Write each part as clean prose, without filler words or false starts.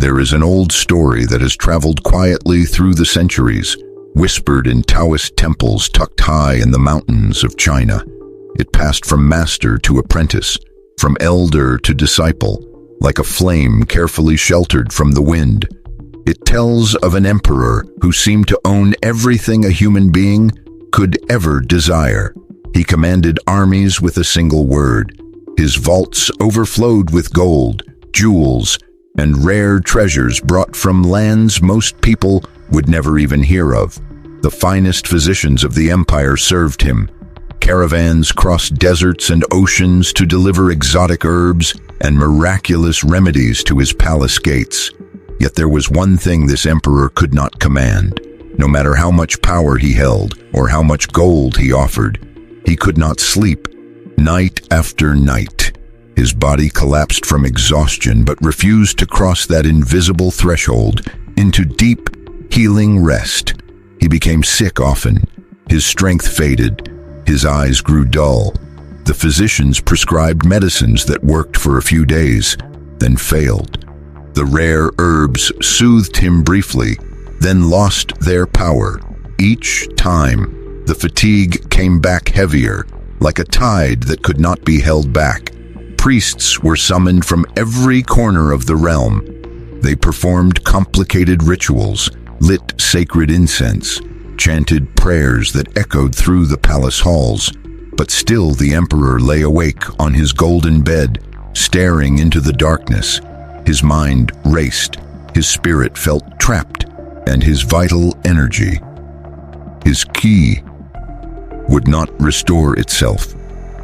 There is an old story that has traveled quietly through the centuries, whispered in Taoist temples tucked high in the mountains of China. It passed from master to apprentice, from elder to disciple, like a flame carefully sheltered from the wind. It tells of an emperor who seemed to own everything a human being could ever desire. He commanded armies with a single word. His vaults overflowed with gold, jewels, and rare treasures brought from lands most people would never even hear of. The finest physicians of the empire served him. Caravans crossed deserts and oceans to deliver exotic herbs and miraculous remedies to his palace gates. Yet there was one thing this emperor could not command. No matter how much power he held or how much gold he offered, he could not sleep. Night after night, his body collapsed from exhaustion but refused to cross that invisible threshold into deep, healing rest. He became sick often. His strength faded. His eyes grew dull. The physicians prescribed medicines that worked for a few days, then failed. The rare herbs soothed him briefly, then lost their power. Each time, the fatigue came back heavier, like a tide that could not be held back. Priests were summoned from every corner of the realm. They performed complicated rituals, lit sacred incense, chanted prayers that echoed through the palace halls. But still the emperor lay awake on his golden bed, staring into the darkness. His mind raced, his spirit felt trapped, and his vital energy, his ki, would not restore itself.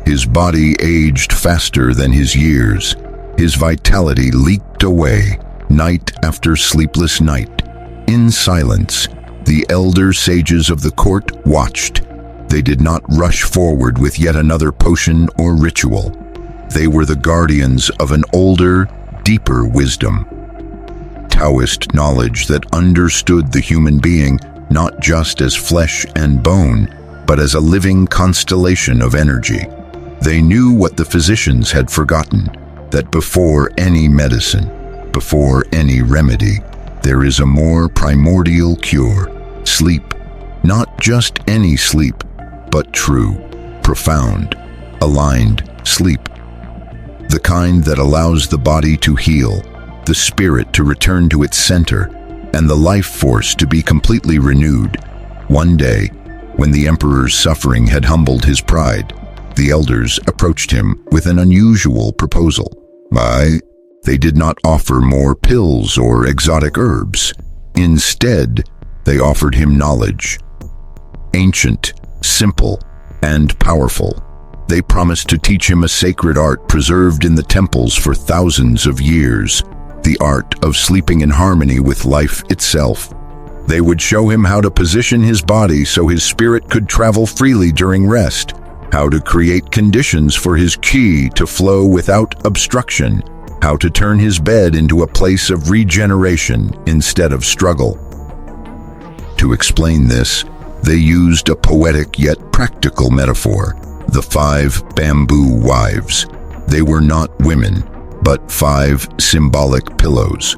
His body aged faster than his years. His vitality leaked away, night after sleepless night. In silence, the elder sages of the court watched. They did not rush forward with yet another potion or ritual. They were the guardians of an older, deeper wisdom. Taoist knowledge that understood the human being not just as flesh and bone, but as a living constellation of energy. They knew what the physicians had forgotten, that before any medicine, before any remedy, there is a more primordial cure: sleep. Not just any sleep, but true, profound, aligned sleep. The kind that allows the body to heal, the spirit to return to its center, and the life force to be completely renewed. One day, when the emperor's suffering had humbled his pride, the elders approached him with an unusual proposal. They did not offer more pills or exotic herbs. Instead, they offered him knowledge. Ancient, simple, and powerful. They promised to teach him a sacred art preserved in the temples for thousands of years, the art of sleeping in harmony with life itself. They would show him how to position his body so his spirit could travel freely during rest, how to create conditions for his ki to flow without obstruction, how to turn his bed into a place of regeneration instead of struggle. To explain this, they used a poetic yet practical metaphor: the 5 bamboo wives. They were not women, but 5 symbolic pillows.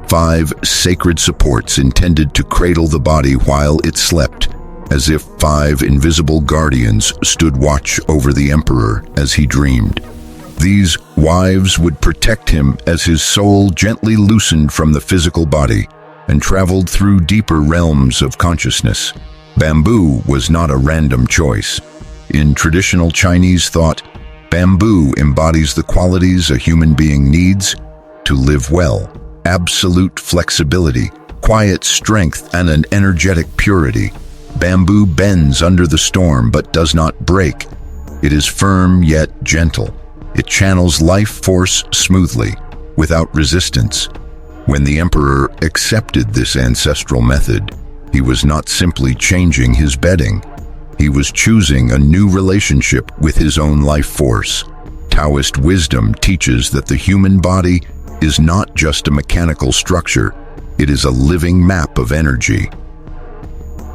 5 sacred supports intended to cradle the body while it slept, as if 5 invisible guardians stood watch over the emperor as he dreamed. These wives would protect him as his soul gently loosened from the physical body and traveled through deeper realms of consciousness. Bamboo was not a random choice. In traditional Chinese thought, bamboo embodies the qualities a human being needs to live well: absolute flexibility, quiet strength, and an energetic purity. Bamboo bends under the storm but does not break. It is firm yet gentle. It channels life force smoothly, without resistance. When the emperor accepted this ancestral method, he was not simply changing his bedding. He was choosing a new relationship with his own life force. Taoist wisdom teaches that the human body is not just a mechanical structure, it is a living map of energy.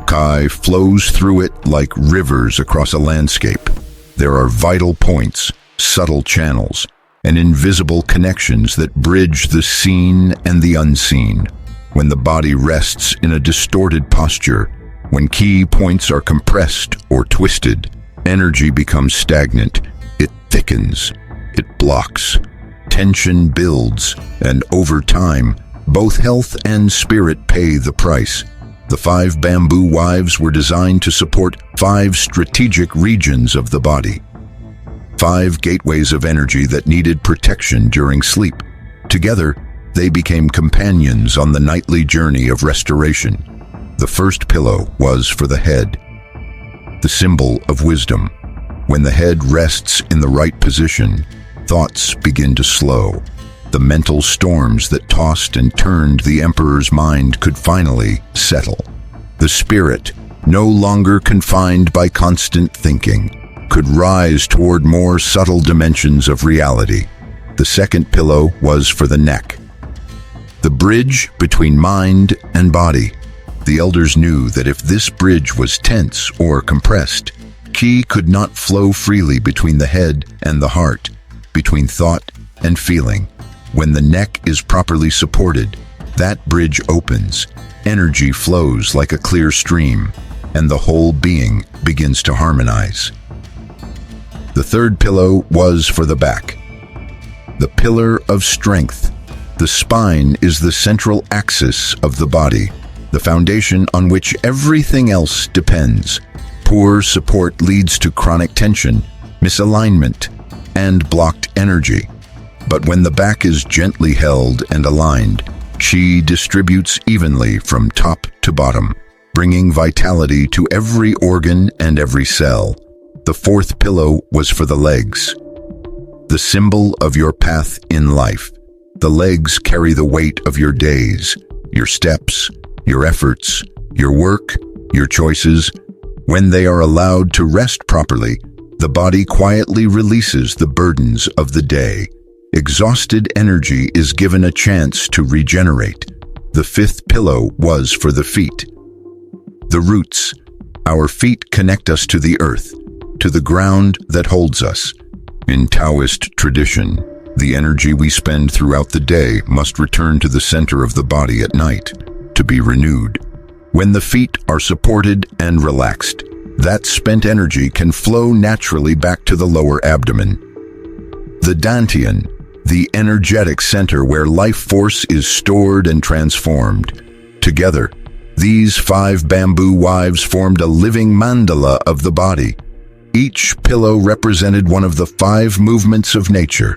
Kai flows through it like rivers across a landscape. There are vital points, subtle channels, and invisible connections that bridge the seen and the unseen. When the body rests in a distorted posture, when key points are compressed or twisted, energy becomes stagnant. It thickens, it blocks, tension builds, and over time, both health and spirit pay the price. The 5 bamboo wives were designed to support 5 strategic regions of the body. 5 gateways of energy that needed protection during sleep. Together, they became companions on the nightly journey of restoration. The first pillow was for the head, the symbol of wisdom. When the head rests in the right position, thoughts begin to slow. The mental storms that tossed and turned the emperor's mind could finally settle. The spirit, no longer confined by constant thinking, could rise toward more subtle dimensions of reality. The second pillow was for the neck, the bridge between mind and body. The elders knew that if this bridge was tense or compressed, qi could not flow freely between the head and the heart, between thought and feeling. When the neck is properly supported, that bridge opens, energy flows like a clear stream, and the whole being begins to harmonize. The third pillow was for the back, the pillar of strength. The spine is the central axis of the body, the foundation on which everything else depends. Poor support leads to chronic tension, misalignment, and blocked energy. But when the back is gently held and aligned, qi distributes evenly from top to bottom, bringing vitality to every organ and every cell. The fourth pillow was for the legs, the symbol of your path in life. The legs carry the weight of your days, your steps, your efforts, your work, your choices. When they are allowed to rest properly, the body quietly releases the burdens of the day. Exhausted energy is given a chance to regenerate. The fifth pillow was for the feet, the roots. Our feet connect us to the earth, to the ground that holds us. In Taoist tradition, the energy we spend throughout the day must return to the center of the body at night to be renewed. When the feet are supported and relaxed, that spent energy can flow naturally back to the lower abdomen. The dantian, the energetic center where life force is stored and transformed. Together, these 5 bamboo wives formed a living mandala of the body. Each pillow represented one of the 5 movements of nature: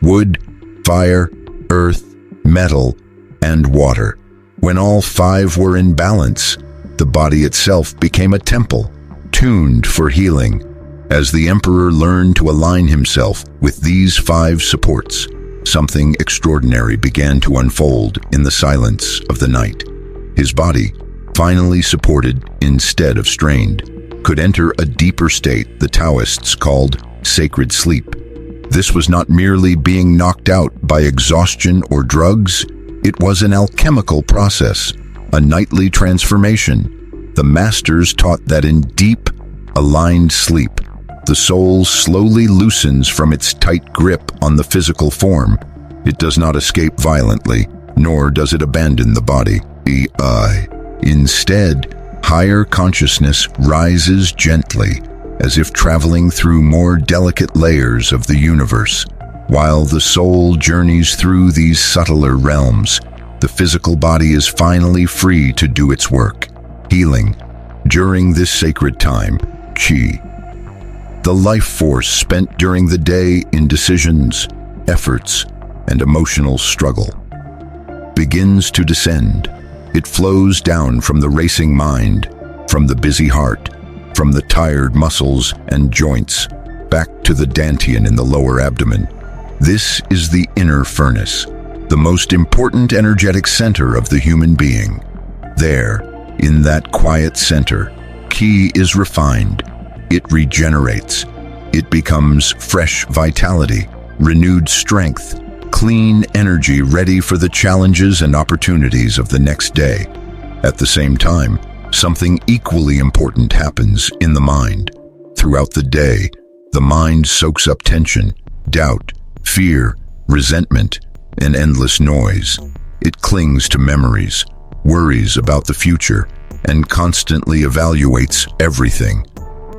wood, fire, earth, metal, and water. When all 5 were in balance, the body itself became a temple, tuned for healing. As the emperor learned to align himself with these 5 supports, something extraordinary began to unfold in the silence of the night. His body, finally supported instead of strained, could enter a deeper state the Taoists called sacred sleep. This was not merely being knocked out by exhaustion or drugs. It was an alchemical process, a nightly transformation. The masters taught that in deep, aligned sleep, the soul slowly loosens from its tight grip on the physical form. It does not escape violently, nor does it abandon the body. Instead, higher consciousness rises gently, as if traveling through more delicate layers of the universe. While the soul journeys through these subtler realms, the physical body is finally free to do its work, healing. During this sacred time, qi, the life force spent during the day in decisions, efforts, and emotional struggle, begins to descend. It flows down from the racing mind, from the busy heart, from the tired muscles and joints, back to the dantian in the lower abdomen. This is the inner furnace, the most important energetic center of the human being. There, in that quiet center, qi is refined. It regenerates. It becomes fresh vitality, renewed strength, clean energy ready for the challenges and opportunities of the next day. At the same time, something equally important happens in the mind. Throughout the day, the mind soaks up tension, doubt, fear, resentment, and endless noise. It clings to memories, worries about the future, and constantly evaluates everything.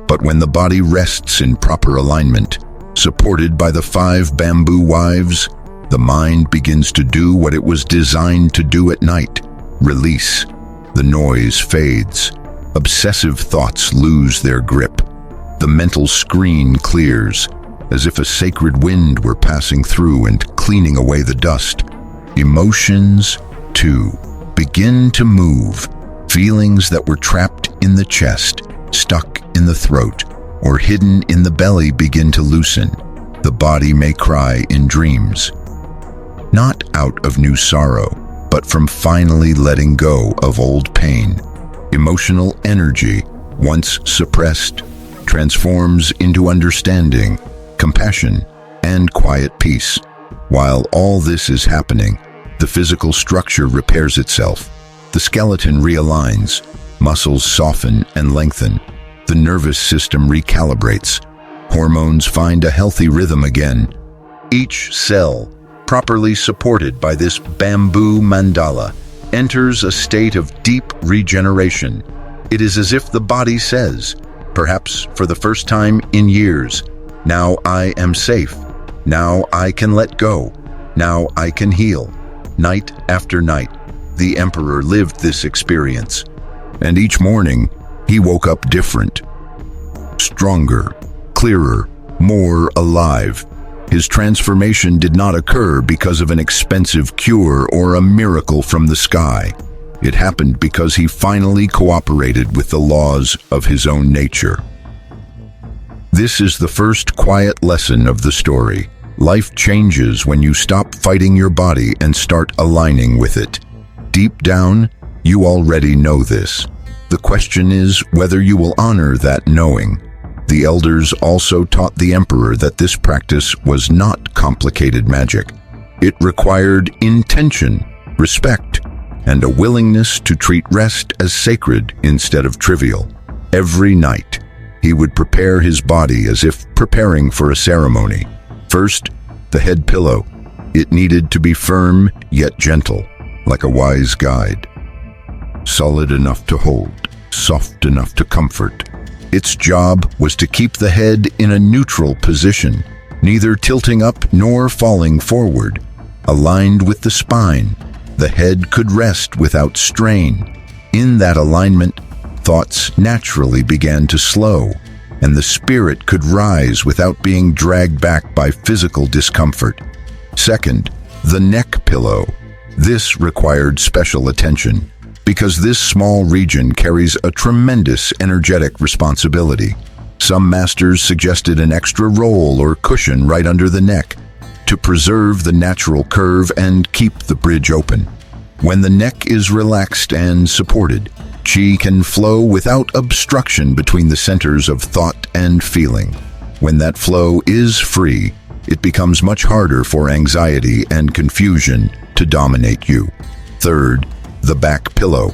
But when the body rests in proper alignment, supported by the 5 bamboo wives, the mind begins to do what it was designed to do at night: release. The noise fades. Obsessive thoughts lose their grip. The mental screen clears, as if a sacred wind were passing through and cleaning away the dust. Emotions, too, begin to move. Feelings that were trapped in the chest, stuck in the throat, or hidden in the belly begin to loosen. The body may cry in dreams, not out of new sorrow, but from finally letting go of old pain. Emotional energy, once suppressed, transforms into understanding, compassion, and quiet peace. While all this is happening, the physical structure repairs itself. The skeleton realigns, muscles soften and lengthen. The nervous system recalibrates. Hormones find a healthy rhythm again. Each cell, properly supported by this bamboo mandala, enters a state of deep regeneration. It is as if the body says, perhaps for the first time in years, "Now I am safe. Now I can let go. Now I can heal." Night after night, the emperor lived this experience. And each morning, he woke up different. Stronger, clearer, more alive. His transformation did not occur because of an expensive cure or a miracle from the sky. It happened because he finally cooperated with the laws of his own nature. This is the first quiet lesson of the story. Life changes when you stop fighting your body and start aligning with it. Deep down, you already know this. The question is whether you will honor that knowing. The elders also taught the emperor that this practice was not complicated magic. It required intention, respect, and a willingness to treat rest as sacred instead of trivial. Every night, he would prepare his body as if preparing for a ceremony. First, the head pillow. It needed to be firm yet gentle, like a wise guide. Solid enough to hold, soft enough to comfort. Its job was to keep the head in a neutral position, neither tilting up nor falling forward. Aligned with the spine, the head could rest without strain. In that alignment, thoughts naturally began to slow, and the spirit could rise without being dragged back by physical discomfort. Second, the neck pillow. This required special attention, because this small region carries a tremendous energetic responsibility. Some masters suggested an extra roll or cushion right under the neck to preserve the natural curve and keep the bridge open. When the neck is relaxed and supported, qi can flow without obstruction between the centers of thought and feeling. When that flow is free, it becomes much harder for anxiety and confusion to dominate you. Third, the back pillow.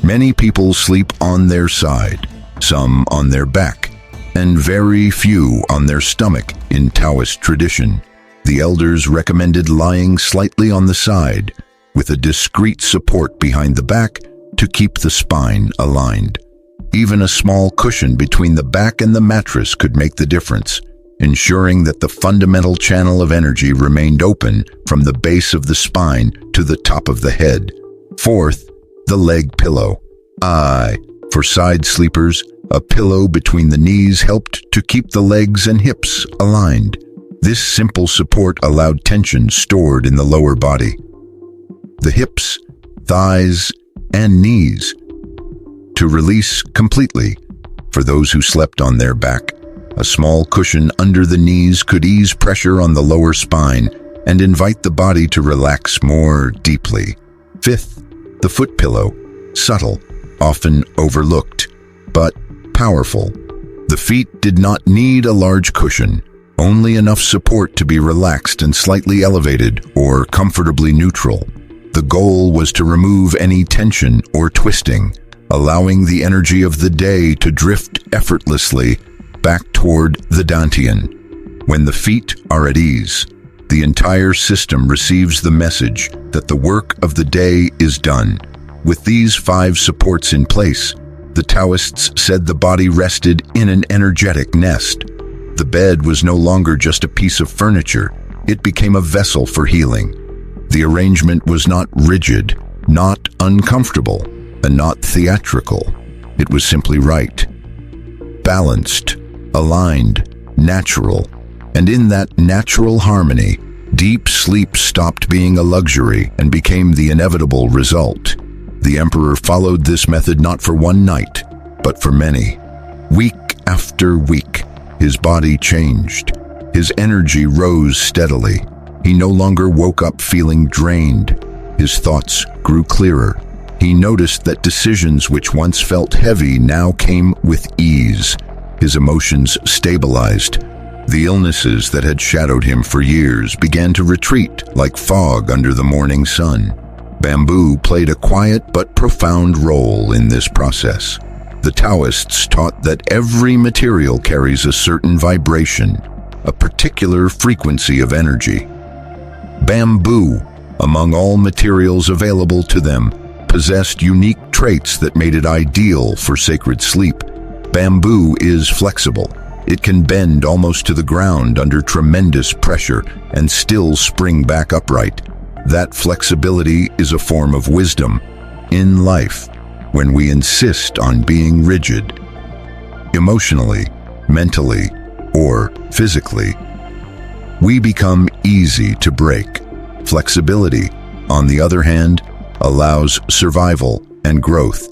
Many people sleep on their side, some on their back, and very few on their stomach in Taoist tradition. The elders recommended lying slightly on the side, with a discreet support behind the back to keep the spine aligned. Even a small cushion between the back and the mattress could make the difference, ensuring that the fundamental channel of energy remained open from the base of the spine to the top of the head. Fourth, the leg pillow. For side sleepers, a pillow between the knees helped to keep the legs and hips aligned. This simple support allowed tension stored in the lower body. The hips, thighs, and knees to release completely. For those who slept on their back, a small cushion under the knees could ease pressure on the lower spine and invite the body to relax more deeply. Fifth, the foot pillow. Subtle, often overlooked, but powerful. The feet did not need a large cushion, only enough support to be relaxed and slightly elevated or comfortably neutral. The goal was to remove any tension or twisting, allowing the energy of the day to drift effortlessly back toward the dantian. When the feet are at ease, The entire system receives the message that the work of the day is done. With these 5 supports in place, the Taoists said the body rested in an energetic nest. The bed was no longer just a piece of furniture, it became a vessel for healing. The arrangement was not rigid, not uncomfortable, and not theatrical. It was simply right. Balanced, aligned, natural. And in that natural harmony, deep sleep stopped being a luxury and became the inevitable result. The emperor followed this method not for one night, but for many. Week after week, his body changed. His energy rose steadily. He no longer woke up feeling drained. His thoughts grew clearer. He noticed that decisions which once felt heavy now came with ease. His emotions stabilized. The illnesses that had shadowed him for years began to retreat like fog under the morning sun. Bamboo played a quiet but profound role in this process. The Taoists taught that every material carries a certain vibration, a particular frequency of energy. Bamboo, among all materials available to them, possessed unique traits that made it ideal for sacred sleep. Bamboo is flexible. It can bend almost to the ground under tremendous pressure and still spring back upright. That flexibility is a form of wisdom in life when we insist on being rigid, emotionally, mentally, or physically. We become easy to break. Flexibility, on the other hand, allows survival and growth.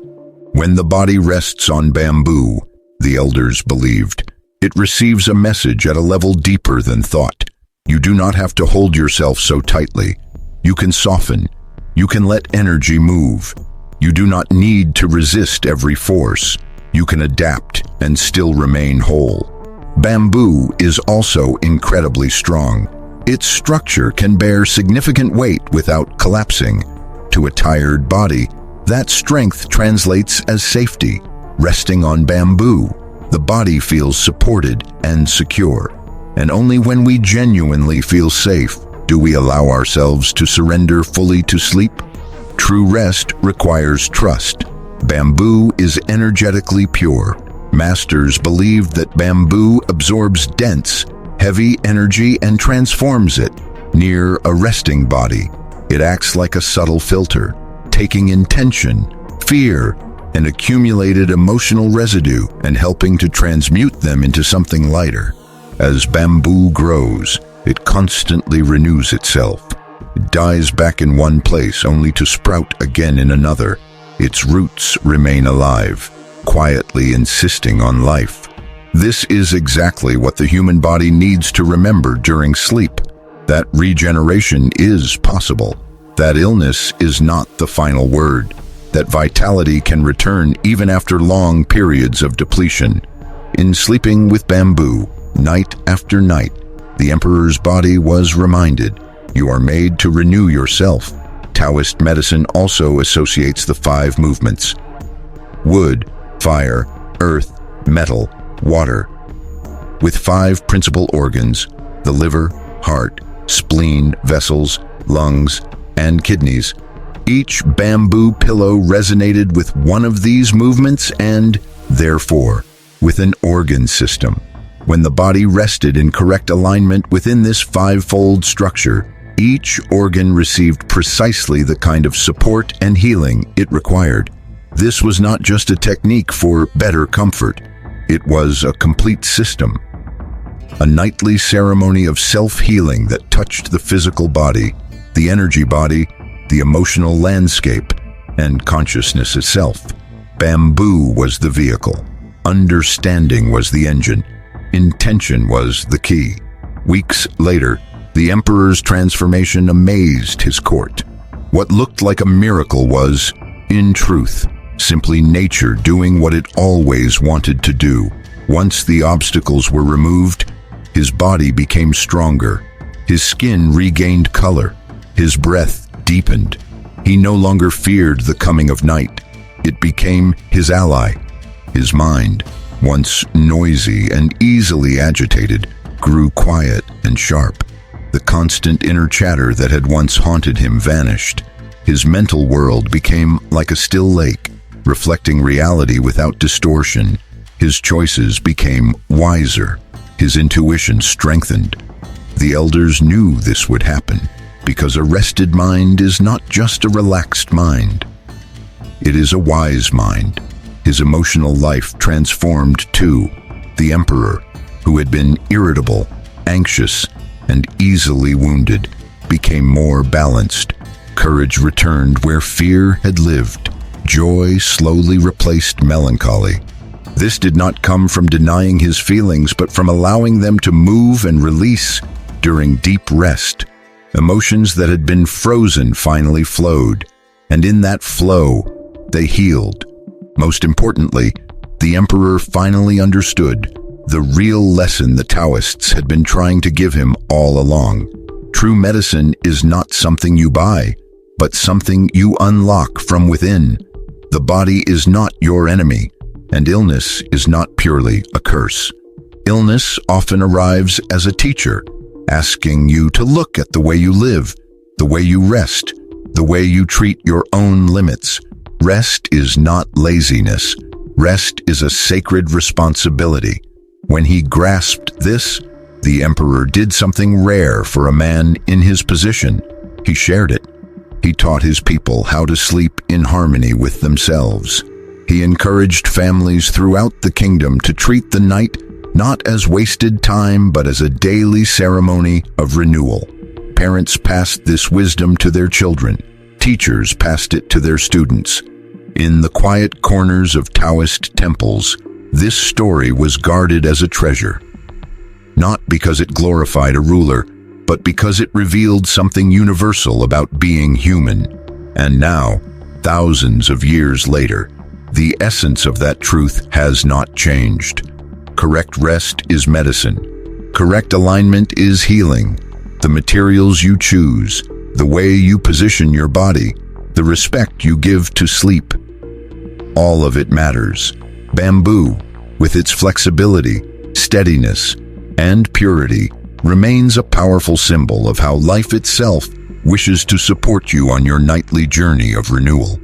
When the body rests on bamboo, the elders believed, it receives a message at a level deeper than thought. You do not have to hold yourself so tightly. You can soften. You can let energy move. You do not need to resist every force. You can adapt and still remain whole. Bamboo is also incredibly strong. Its structure can bear significant weight without collapsing. To a tired body, that strength translates as safety. Resting on bamboo, the body feels supported and secure. And only when we genuinely feel safe do we allow ourselves to surrender fully to sleep. True rest requires trust. Bamboo is energetically pure. Masters believed that bamboo absorbs dense, heavy energy and transforms it. Near a resting body, it acts like a subtle filter, taking in tension, fear, and accumulated emotional residue and helping to transmute them into something lighter. As bamboo grows, it constantly renews itself. It dies back in one place only to sprout again in another. Its roots remain alive, quietly insisting on life. This is exactly what the human body needs to remember during sleep. That regeneration is possible. That illness is not the final word. That vitality can return even after long periods of depletion. In sleeping with bamboo, night after night, the emperor's body was reminded, you are made to renew yourself. Taoist medicine also associates the 5 movements: wood, fire, earth, metal, water. With 5 principal organs, the liver, heart, spleen, vessels, lungs, and kidneys, each bamboo pillow resonated with one of these movements and, therefore, with an organ system. When the body rested in correct alignment within this 5-fold structure, each organ received precisely the kind of support and healing it required. This was not just a technique for better comfort. It was a complete system. A nightly ceremony of self-healing that touched the physical body, the energy body, the emotional landscape, and consciousness itself. Bamboo was the vehicle. Understanding was the engine. Intention was the key. Weeks later, the emperor's transformation amazed his court. What looked like a miracle was, in truth, simply nature doing what it always wanted to do. Once the obstacles were removed, his body became stronger. His skin regained color. His breath deepened. He no longer feared the coming of night. It became his ally. His mind, once noisy and easily agitated, grew quiet and sharp. The constant inner chatter that had once haunted him vanished. His mental world became like a still lake, reflecting reality without distortion. His choices became wiser. His intuition strengthened. The elders knew this would happen, because a rested mind is not just a relaxed mind. It is a wise mind. His emotional life transformed too. The emperor, who had been irritable, anxious, and easily wounded, became more balanced. Courage returned where fear had lived. Joy slowly replaced melancholy. This did not come from denying his feelings, but from allowing them to move and release during deep rest. Emotions that had been frozen finally flowed, and in that flow, they healed. Most importantly, the emperor finally understood the real lesson the Taoists had been trying to give him all along. True medicine is not something you buy, but something you unlock from within. The body is not your enemy, and illness is not purely a curse. Illness often arrives as a teacher, asking you to look at the way you live, the way you rest, the way you treat your own limits. Rest is not laziness. Rest is a sacred responsibility. When he grasped this, the emperor did something rare for a man in his position. He shared it. He taught his people how to sleep in harmony with themselves. He encouraged families throughout the kingdom to treat the night not as wasted time, but as a daily ceremony of renewal. Parents passed this wisdom to their children. Teachers passed it to their students. In the quiet corners of Taoist temples, this story was guarded as a treasure. Not because it glorified a ruler, but because it revealed something universal about being human. And now, thousands of years later, the essence of that truth has not changed. Correct rest is medicine. Correct alignment is healing. The materials you choose, the way you position your body, the respect you give to sleep, all of it matters. Bamboo, with its flexibility, steadiness, and purity, remains a powerful symbol of how life itself wishes to support you on your nightly journey of renewal.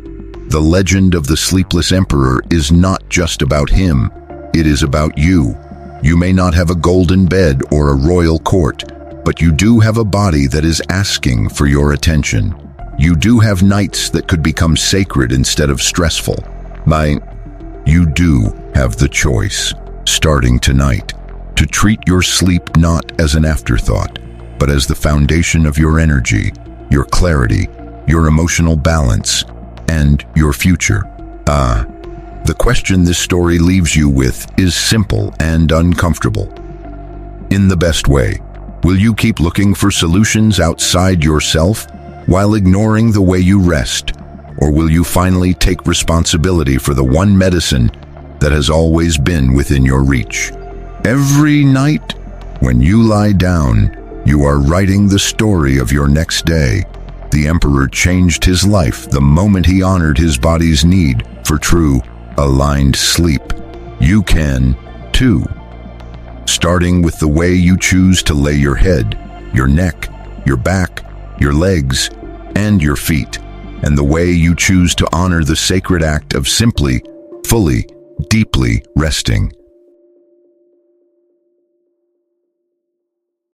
The legend of the sleepless emperor is not just about him, it is about you. You may not have a golden bed or a royal court, but you do have a body that is asking for your attention. You do have nights that could become sacred instead of stressful. You do have the choice, starting tonight, to treat your sleep not as an afterthought, but as the foundation of your energy, your clarity, your emotional balance, and your future. The question this story leaves you with is simple and uncomfortable. In the best way, will you keep looking for solutions outside yourself while ignoring the way you rest? Or will you finally take responsibility for the one medicine that has always been within your reach? Every night, when you lie down, you are writing the story of your next day. The emperor changed his life the moment he honored his body's need for true, aligned sleep. You can, too. Starting with the way you choose to lay your head, your neck, your back, your legs, and your feet, and the way you choose to honor the sacred act of simply, fully, deeply resting.